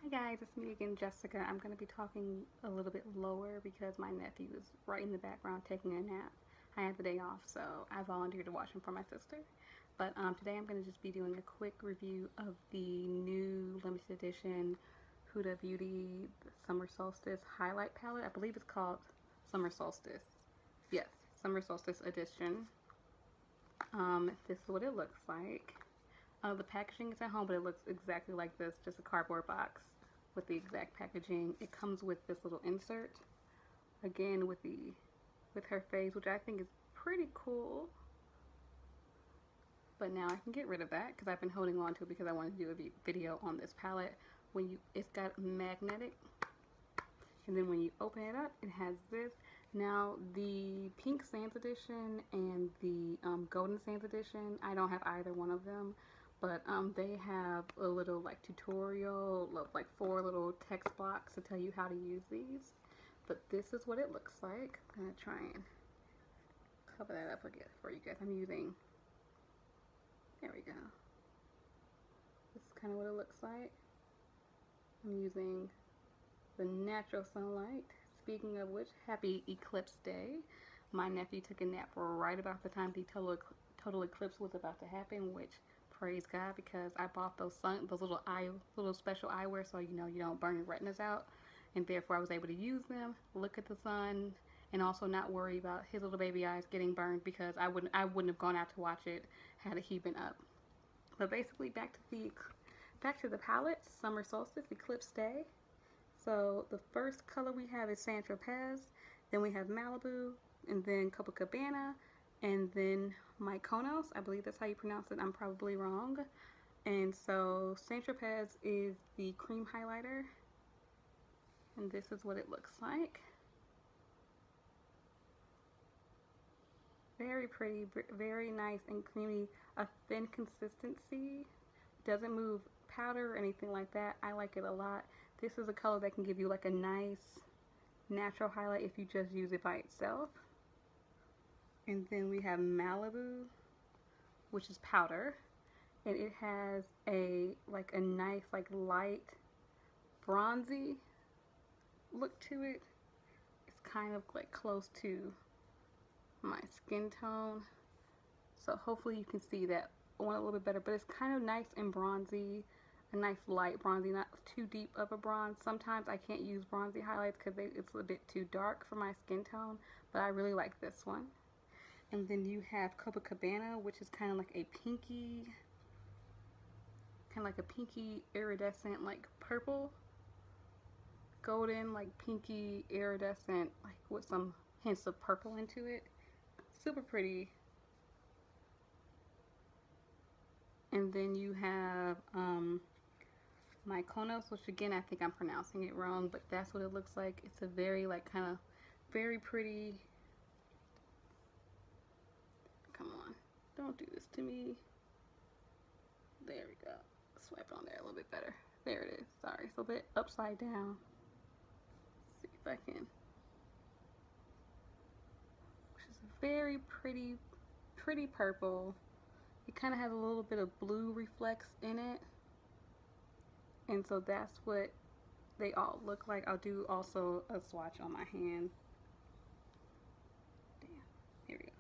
Hi guys, it's me again, Jessica. I'm going to be talking a little bit lower because my nephew is right in the background taking a nap. I had the day off, so I volunteered to watch him for my sister. But today I'm going to just be doing a quick review of the new limited edition Huda Beauty Summer Solstice Highlight Palette. I believe it's called Summer Solstice. Yes, Summer Solstice Edition. This is what it looks like. The packaging is at home, but it looks exactly like this, just a cardboard box with the exact packaging. It comes with this little insert, again with her face, which I think is pretty cool. But now I can get rid of that because I've been holding on to it because I wanted to do a video on this palette. It's got magnetic, and then when you open it up, it has this. Now the Pink Sands edition and the Golden Sands edition, I don't have either one of them. But they have a little like tutorial, like 4 little text blocks to tell you how to use these. But this is what it looks like. I'm gonna try and cover that up again for you guys. I'm using, there we go. This is kind of what it looks like. I'm using the natural sunlight. Speaking of which, happy Eclipse Day. My nephew took a nap right about the time the total eclipse was about to happen, which praise God, because I bought those little special eyewear so you don't burn your retinas out, and therefore I was able to use them, look at the sun, and also not worry about his little baby eyes getting burned because I wouldn't have gone out to watch it had he been up. But basically, back to the palette, Summer Solstice Eclipse Day. So the first color we have is Saint-Tropez, then we have Malibu, and then Copacabana, and then Mykonos. I believe that's how you pronounce it. I'm probably wrong. And so Saint-Tropez is the cream highlighter, and this is what it looks like. Very pretty, very nice and creamy, a thin consistency. Doesn't move powder or anything like that. I like it a lot. This is a color that can give you like a nice natural highlight if you just use it by itself. And then we have Malibu, which is powder, and it has a nice light bronzy look to it. It's kind of like close to my skin tone, so hopefully you can see that one a little bit better. But it's kind of nice and bronzy, a nice light bronzy, not too deep of a bronze. Sometimes I can't use bronzy highlights because it's a bit too dark for my skin tone, but I really like this one. And then you have Copacabana, which is kind of like a pinky, iridescent, like purple, golden, like pinky iridescent, like with some hints of purple into it. Super pretty. And then you have Mykonos, which again I think I'm pronouncing it wrong, but that's what it looks like. It's a very kind of very pretty. Come on, don't do this to me. There we go. Swipe on there a little bit better. There it is. Sorry, it's a bit upside down. Let's see if I can. Which is a very pretty purple. It kind of has a little bit of blue reflex in it. And so that's what they all look like. I'll do also a swatch on my hand. Damn. Here we go.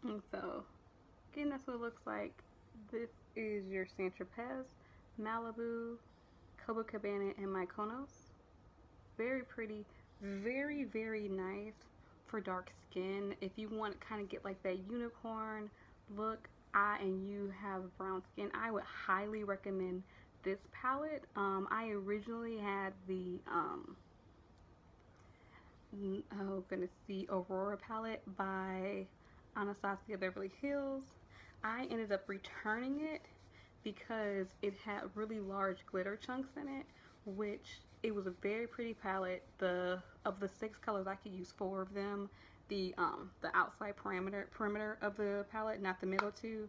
And so, again, that's what it looks like. This is your Saint-Tropez, Malibu, Copacabana, and Mykonos. Very pretty, very nice for dark skin. If you want to kind of get like that unicorn look, and you have brown skin, I would highly recommend this palette. I originally had the the Aurora palette by Anastasia Beverly Hills. I ended up returning it because it had really large glitter chunks in it, which it was a very pretty palette. Of the 6 colors, I could use 4 of them. The outside perimeter of the palette, not the middle 2.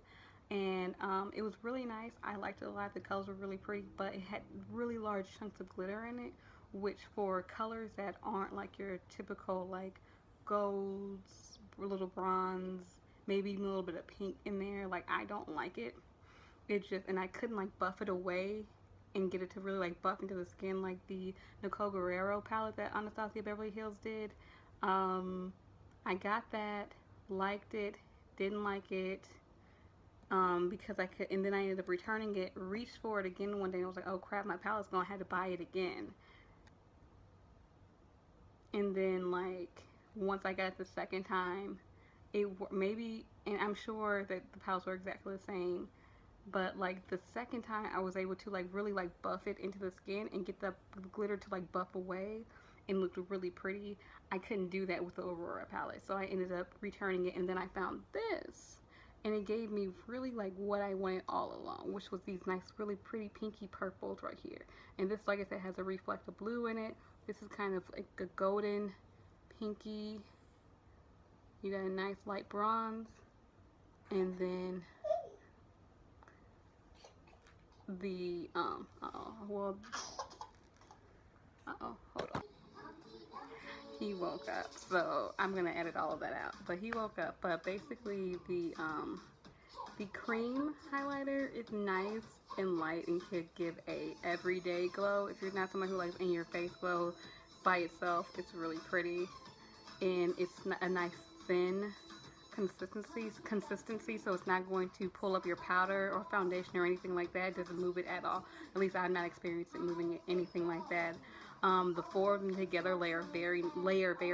and it was really nice. I liked it a lot. The colors were really pretty, but it had really large chunks of glitter in it, which for colors that aren't like your typical like golds, a little bronze, maybe even a little bit of pink in there, like I don't like it. It just, and I couldn't like buff it away and get it to really like buff into the skin like the Nicole Guerrero palette that Anastasia Beverly Hills did. I got that, liked it, didn't like it, because I could, and then I ended up returning it, reached for it again one day, and I was like, oh crap, my palette's gonna have to buy it again. And then like, once I got it the second time, it maybe, and I'm sure that the palettes were exactly the same, but like the second time I was able to like really like buff it into the skin and get the glitter to like buff away and looked really pretty. I couldn't do that with the Aurora palette, so I ended up returning it, and then I found this, and it gave me really like what I wanted all along, which was these nice really pretty pinky purples right here. And this, like I said, has a reflective blue in it. This is kind of like a golden pinky. You got a nice light bronze, and then the hold on. He woke up, so I'm gonna edit all of that out. But he woke up. But basically, the cream highlighter is nice and light and could give a everyday glow. If you're not someone who likes in your face glow by itself, it's really pretty, and it's a nice thin consistency, so it's not going to pull up your powder or foundation or anything like that. It doesn't move it at all. At least I've not experienced it moving it, anything like that. The four of them together layer very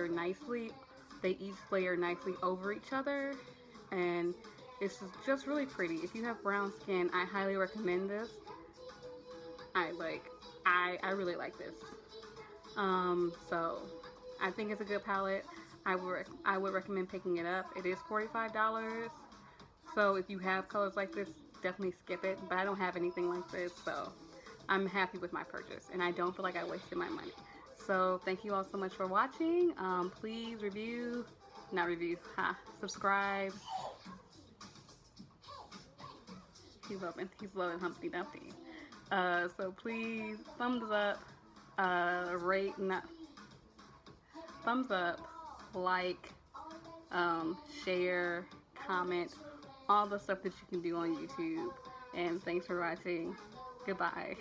nicely. They each layer nicely over each other, and it's just really pretty. If you have brown skin, I highly recommend this. I really like this. So I think it's a good palette. I would recommend picking it up. It is $45. So if you have colors like this, definitely skip it. But I don't have anything like this, so I'm happy with my purchase, and I don't feel like I wasted my money. So thank you all so much for watching. Please subscribe. He's loving Humpty Dumpty. So please thumbs up, thumbs up, like, share, comment, all the stuff that you can do on YouTube. And thanks for watching. Goodbye.